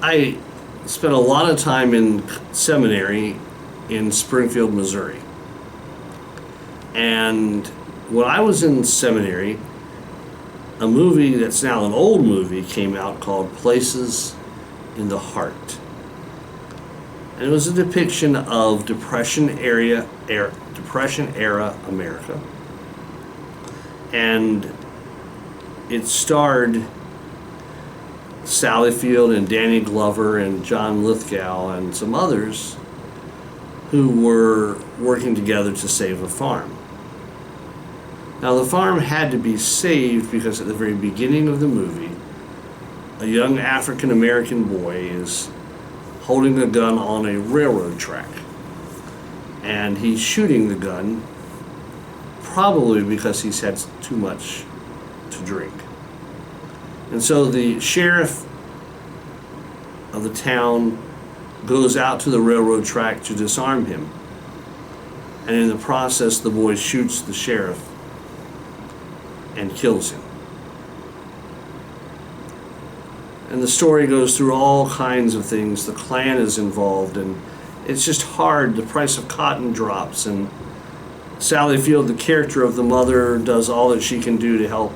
I spent a lot of time in seminary in Springfield, Missouri. And when I was in seminary, a movie that's now an old movie came out called Places in the Heart. And it was a depiction of Depression era America. And it starred Sally Field and Danny Glover and John Lithgow and some others who were working together to save a farm. Now, the farm had to be saved because at the very beginning of the movie, a young African American boy is holding a gun on a railroad track. And he's shooting the gun probably because he's had too much to drink. And so the sheriff of the town goes out to the railroad track to disarm him. And in the process, the boy shoots the sheriff and kills him. And the story goes through all kinds of things. The Klan is involved, and it's just hard. The price of cotton drops, and Sally Field, the character of the mother, does all that she can do to help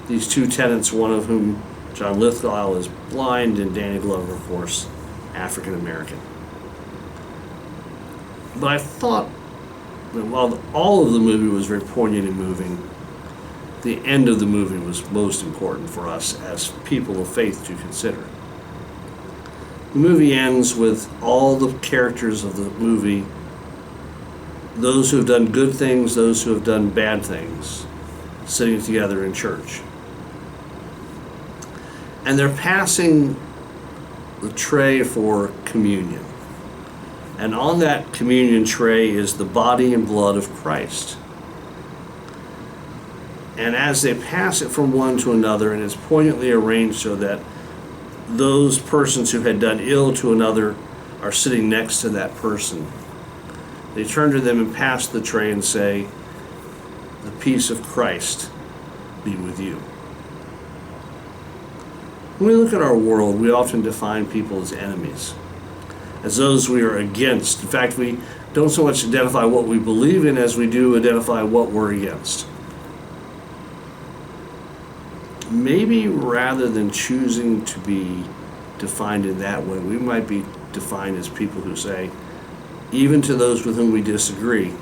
these two tenants, one of whom, John Lithgow, is blind, and Danny Glover, of course, African American. But I thought that while all of the movie was very poignant and moving, the end of the movie was most important for us as people of faith to consider. The movie ends with all the characters of the movie, those who have done good things, those who have done bad things, sitting together in church. And they're passing the tray for communion. And on that communion tray is the body and blood of Christ. And as they pass it from one to another, and it's poignantly arranged so that those persons who had done ill to another are sitting next to that person, they turn to them and pass the tray and say, "The peace of Christ be with you." When we look at our world, we often define people as enemies, as those we are against. In fact, we don't so much identify what we believe in as we do identify what we're against. Maybe rather than choosing to be defined in that way, we might be defined as people who say, even to those with whom we disagree,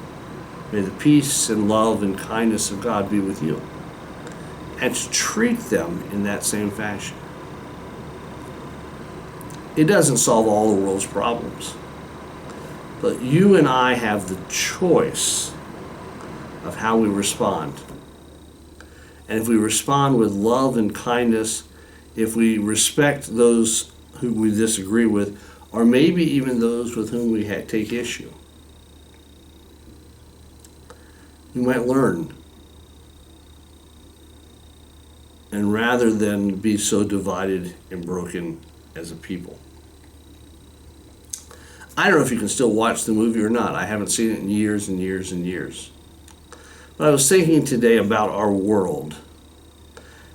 may the peace and love and kindness of God be with you. And to treat them in that same fashion. It doesn't solve all the world's problems. But you and I have the choice of how we respond. And if we respond with love and kindness, if we respect those who we disagree with, or maybe even those with whom we take issue, we might learn. And rather than be so divided and broken as a people. I don't know if you can still watch the movie or not. I haven't seen it in years and years and years. But I was thinking today about our world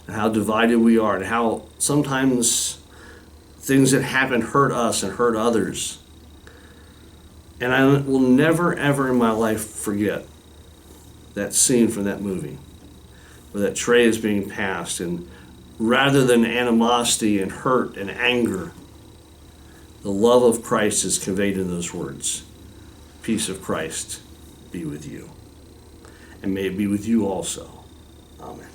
and how divided we are and how sometimes things that happen hurt us and hurt others. And I will never, ever in my life forget that scene from that movie where that tray is being passed, and rather than animosity and hurt and anger, the love of Christ is conveyed in those words. Peace of Christ be with you. And may it be with you also. Amen.